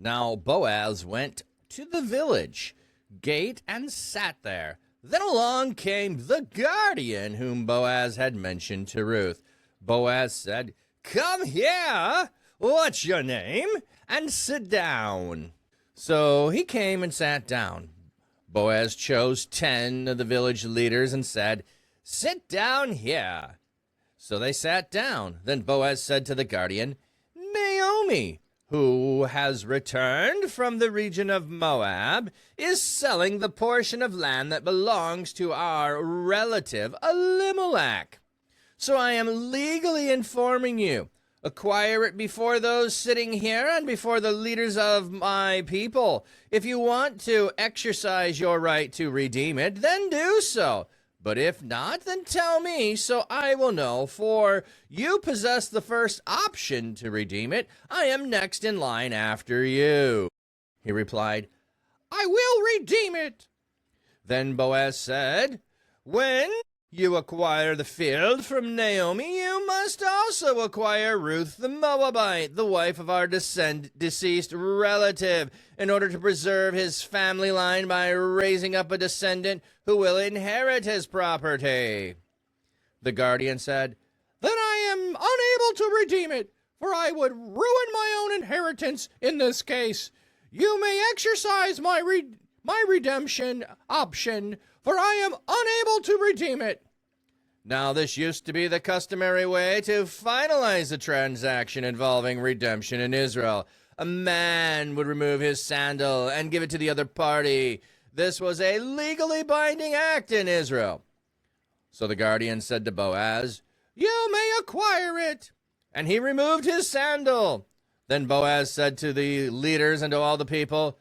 Now Boaz went to the village gate and sat there. Then along came the guardian whom Boaz had mentioned to Ruth. Boaz said, "Come here, what's your name? And sit down." So he came and sat down. Boaz chose 10 of the village leaders and said, "Sit down here." So they sat down. Then Boaz said to the guardian, "Naomi, who has returned from the region of Moab, is selling the portion of land that belongs to our relative Elimelech. So I am legally informing you. Acquire it before those sitting here and before the leaders of my people. If you want to exercise your right to redeem it, then do so. But if not, then tell me, so I will know, for you possess the first option to redeem it. I am next in line after you." He replied, "I will redeem it." Then Boaz said, "When you acquire the field from Naomi, you must also acquire Ruth the Moabite, the wife of our deceased relative, in order to preserve his family line by raising up a descendant who will inherit his property." The guardian said, "Then I am unable to redeem it, for I would ruin my own inheritance in this case. You may exercise my redemption option, for I am unable to redeem it." Now, this used to be the customary way to finalize a transaction involving redemption in Israel. A man would remove his sandal and give it to the other party. This was a legally binding act in Israel. So the guardian said to Boaz, "You may acquire it." And he removed his sandal. Then Boaz said to the leaders and to all the people,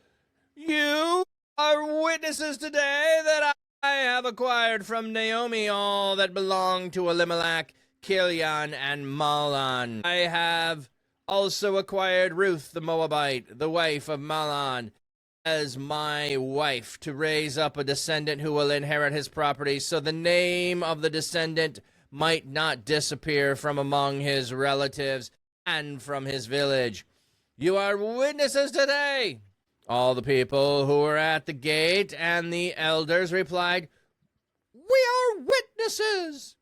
"You are witnesses today that I have acquired from Naomi all that belonged to Elimelech, Kilion, and Mahlon. I have also acquired Ruth the Moabite, the wife of Mahlon, as my wife, to raise up a descendant who will inherit his property, so the name of the descendant might not disappear from among his relatives and from his village. You are witnesses today." All the people who were at the gate and the elders replied, "We are witnesses.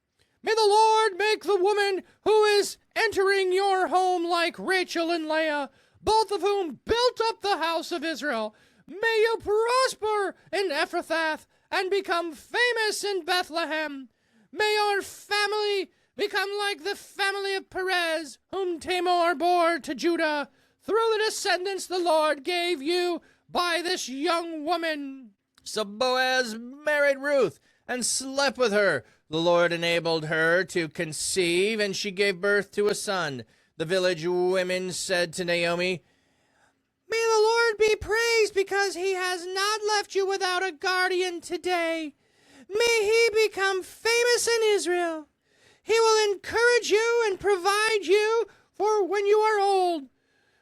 May the Lord make the woman who is entering your home like Rachel and Leah, both of whom built up the house of Israel. May you prosper in Ephrathah and become famous in Bethlehem. May your family become like the family of Perez, whom Tamar bore to Judah, through the descendants the Lord gave you by this young woman." So Boaz married Ruth and slept with her. The Lord enabled her to conceive, and she gave birth to a son. The village women said to Naomi, "May the Lord be praised, because he has not left you without a guardian today. May he become famous in Israel. He will encourage you and provide you for when you are old.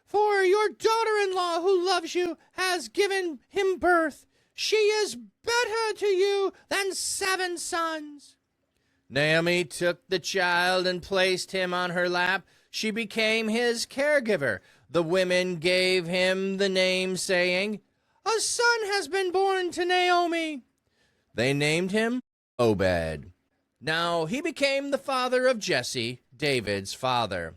For your daughter-in-law who loves you has given him birth. She is better to you than 7 sons." Naomi took the child and placed him on her lap. She became his caregiver. The women gave him the name, saying, "A son has been born to Naomi." They named him Obed. Now he became the father of Jesse, David's father.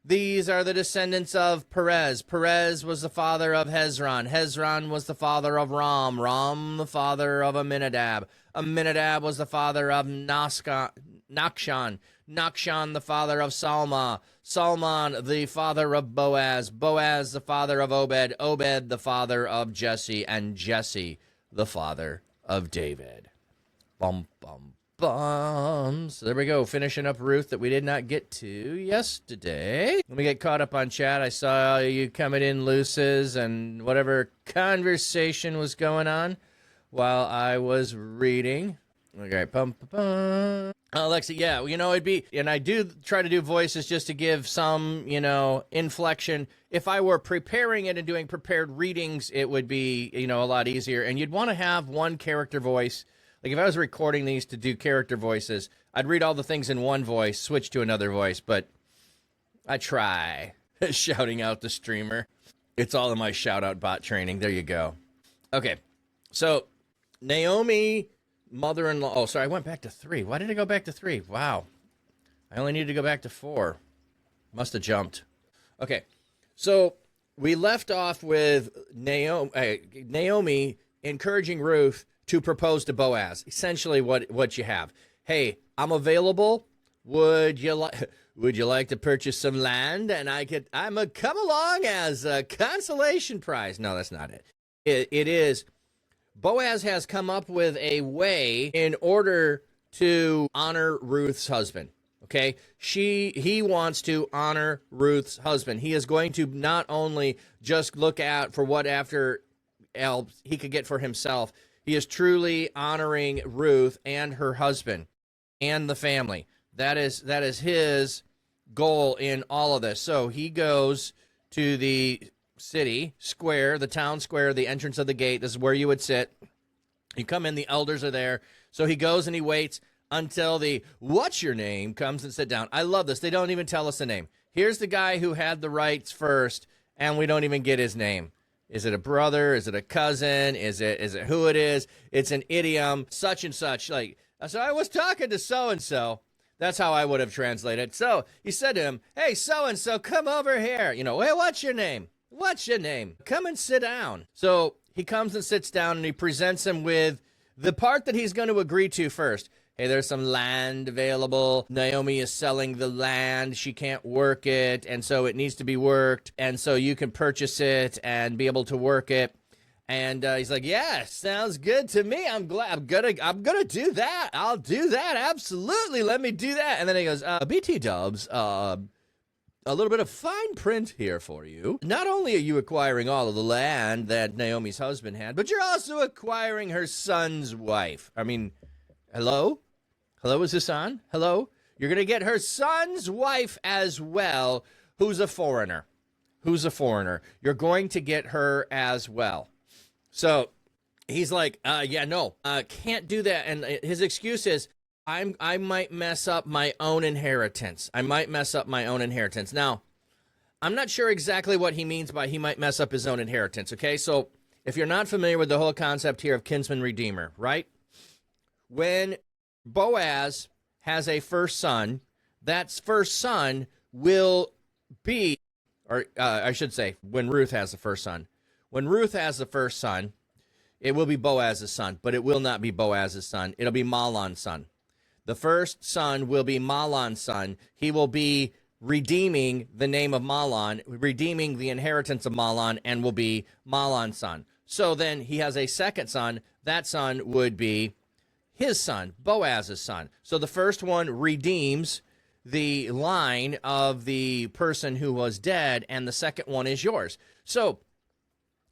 These are the descendants of Perez. Perez was the father of Hezron. Hezron was the father of Ram. Ram, the father of Amminadab. Amminadab was the father of Nachshon. Nachshon, the father of Salma. Salmon, the father of Boaz. Boaz, the father of Obed. Obed, the father of Jesse. And Jesse, the father of David. Bum, bum, bum. So there we go, finishing up Ruth that we did not get to yesterday. Let me get caught up on chat. I saw you coming in, Luces, and whatever conversation was going on while I was reading. Okay, Alexa, yeah, it'd be, and I do try to do voices just to give some, inflection. If I were preparing it and doing prepared readings, it would be, a lot easier. And you'd want to have one character voice. Like if I was recording these to do character voices, I'd read all the things in one voice, switch to another voice, but I try shouting out the streamer. It's all in my shout-out bot training. There you go. Okay, so Naomi, mother-in-law. Oh, sorry, I went back to 3. Why did I go back to 3? Wow. I only needed to go back to 4. Must have jumped. Okay, so we left off with Naomi encouraging Ruth to propose to Boaz. Essentially what you have. Hey, I'm available. Would you like to purchase some land, and I'm a come along as a consolation prize? No, that's not it. It is Boaz has come up with a way in order to honor Ruth's husband. Okay, he wants to honor Ruth's husband. He is going to not only just look out for what after else he could get for himself. He is truly honoring Ruth and her husband and the family. That is his goal in all of this. So he goes to the city square, the town square, the entrance of the gate. This is where you would sit. You come in, the elders are there. So he goes and he waits until the "what's your name" comes and sit down. I love this. They don't even tell us the name. Here's the guy who had the rights first, and we don't even get his name. Is it a brother? Is it a cousin? Is it who it is? It's an idiom, such and such. Like, so I was talking to so-and-so. That's how I would have translated. So he said to him, "Hey, so-and-so, come over here. Hey, what's your name? What's your name? Come and sit down." So he comes and sits down, and he presents him with the part that he's going to agree to first. Hey, there's some land available. Naomi is selling the land. She can't work it, and so it needs to be worked. And so you can purchase it and be able to work it. And he's like, "Yeah, sounds good to me. I'm glad. I'm gonna do that. I'll do that. Absolutely. Let me do that." And then he goes, "BT Dubs, a little bit of fine print here for you. Not only are you acquiring all of the land that Naomi's husband had, but you're also acquiring her son's wife." I mean, hello? Hello, is this on? Hello? You're going to get her son's wife as well, who's a foreigner. You're going to get her as well. So he's like, can't do that. And his excuse is, I might mess up my own inheritance. Now, I'm not sure exactly what he means by he might mess up his own inheritance, okay? So if you're not familiar with the whole concept here of kinsman redeemer, right? When Boaz has a first son, that first son will be, or I should say, when Ruth has the first son. When Ruth has the first son, it will be Boaz's son, but it will not be Boaz's son. It'll be Mahlon's son. The first son will be Mahlon's son. He will be redeeming the name of Mahlon, redeeming the inheritance of Mahlon, and will be Mahlon's son. So then he has a second son. That son would be his son, Boaz's son. So the first one redeems the line of the person who was dead, and the second one is yours. So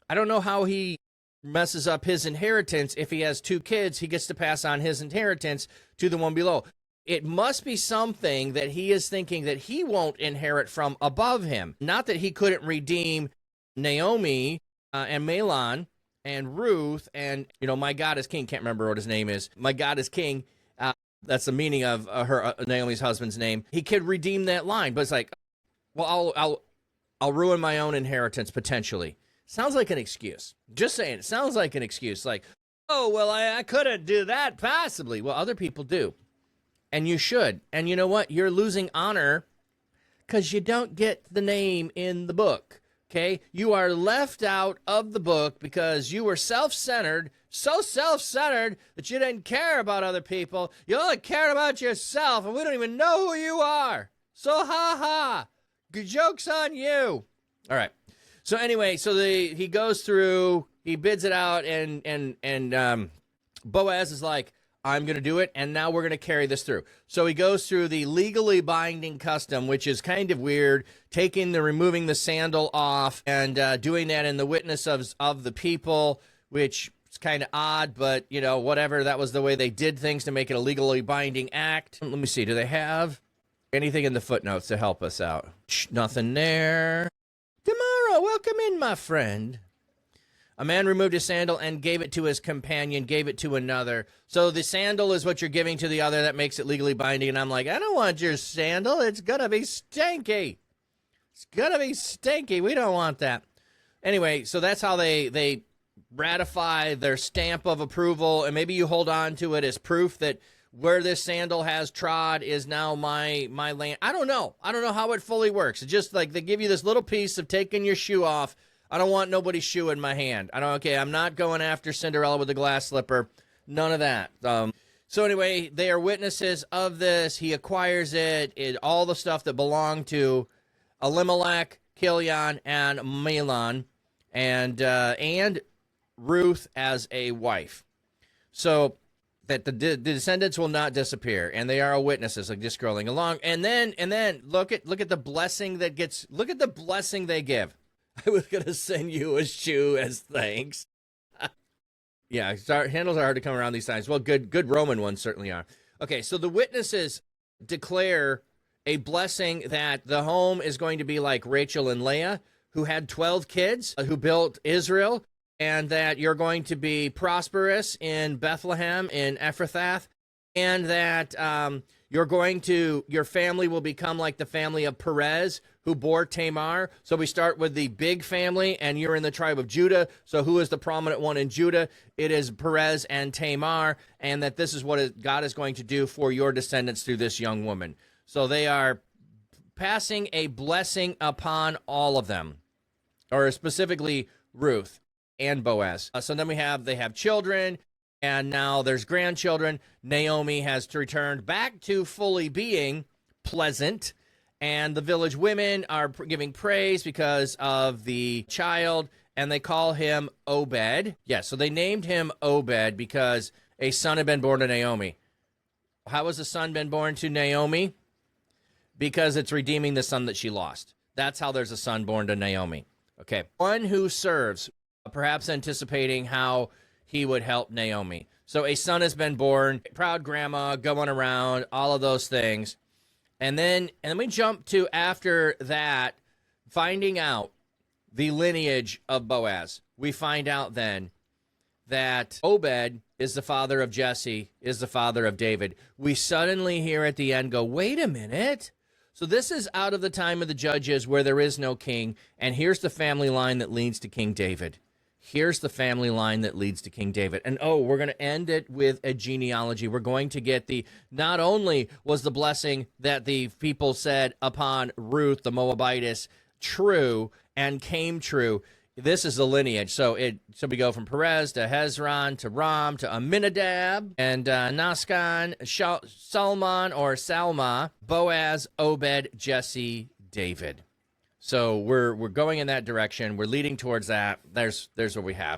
I don't know how he messes up his inheritance. If he has 2 kids, he gets to pass on his inheritance to the one below. It must be something that he is thinking that he won't inherit from above him. Not that he couldn't redeem Naomi and Mahlon and Ruth and, my God is king. Can't remember what his name is. My God is king. That's the meaning of Naomi's husband's name. He could redeem that line, but it's like, well, I'll ruin my own inheritance potentially. Sounds like an excuse. Just saying, it sounds like an excuse. Like, oh, well, I couldn't do that possibly. Well, other people do. And you should. And you know what? You're losing honor because you don't get the name in the book. Okay? You are left out of the book because you were self-centered, so self-centered that you didn't care about other people. You only cared about yourself, and we don't even know who you are. So ha-ha. Good joke's on you. All right. So anyway, he goes through, he bids it out, and Boaz is like, "I'm going to do it, and now we're going to carry this through." So he goes through the legally binding custom, which is kind of weird, removing the sandal off and doing that in the witness of the people, which is kind of odd, but, whatever. That was the way they did things to make it a legally binding act. Let me see. Do they have anything in the footnotes to help us out? Nothing there. Tomorrow, welcome in, my friend. A man removed his sandal and gave it to his companion, gave it to another. So the sandal is what you're giving to the other. That makes it legally binding. And I'm like, I don't want your sandal. It's going to be stinky. It's going to be stinky. We don't want that. Anyway, so that's how they ratify their stamp of approval, and maybe you hold on to it as proof that where this sandal has trod is now my land. I don't know how it fully works. It's just like they give you this little piece of taking your shoe off. I don't want nobody's shoe in my hand. I'm not going after Cinderella with a glass slipper. None of that. So anyway, they are witnesses of this. He acquires it, all the stuff that belonged to Elimelech, Kilion, and Mahlon, and Ruth as a wife. So that the descendants will not disappear, and they are witnesses. Like just scrolling along, and then look at the blessing that gets. Look at the blessing they give. I was gonna send you a shoe as thanks. Yeah, handles are hard to come around these times. Well, good Roman ones certainly are. Okay, so the witnesses declare a blessing that the home is going to be like Rachel and Leah, who had 12 kids, who built Israel, and that you're going to be prosperous in Bethlehem, in Ephrathah, and that your family will become like the family of Perez, who bore Tamar. So we start with the big family, and you're in the tribe of Judah. So who is the prominent one in Judah? It is Perez and Tamar, and that this is what God is going to do for your descendants through this young woman. So they are passing a blessing upon all of them, or specifically Ruth and Boaz. So then they have children, and now there's grandchildren. Naomi has returned back to fully being pleasant, and the village women are giving praise because of the child, and they call him Obed. Yes, so they named him Obed because a son had been born to Naomi. How has a son been born to Naomi? Because it's redeeming the son that she lost. That's how there's a son born to Naomi. Okay, one who serves, perhaps anticipating how he would help Naomi. So a son has been born, proud grandma, going around, all of those things. And then we jump to, after that, finding out the lineage of Boaz. We find out then that Obed is the father of Jesse, is the father of David. We suddenly hear at the end go, wait a minute. So this is out of the time of the judges where there is no king, and here's the family line that leads to King David. Here's the family line that leads to King David. And we're going to end it with a genealogy. We're going to get not only was the blessing that the people said upon Ruth, the Moabitess, true and came true, this is the lineage. So we go from Perez to Hezron to Ram to Aminadab and Naskan, Salmon or Salma, Boaz, Obed, Jesse, David. So we're going in that direction. We're leading towards that. There's what we have.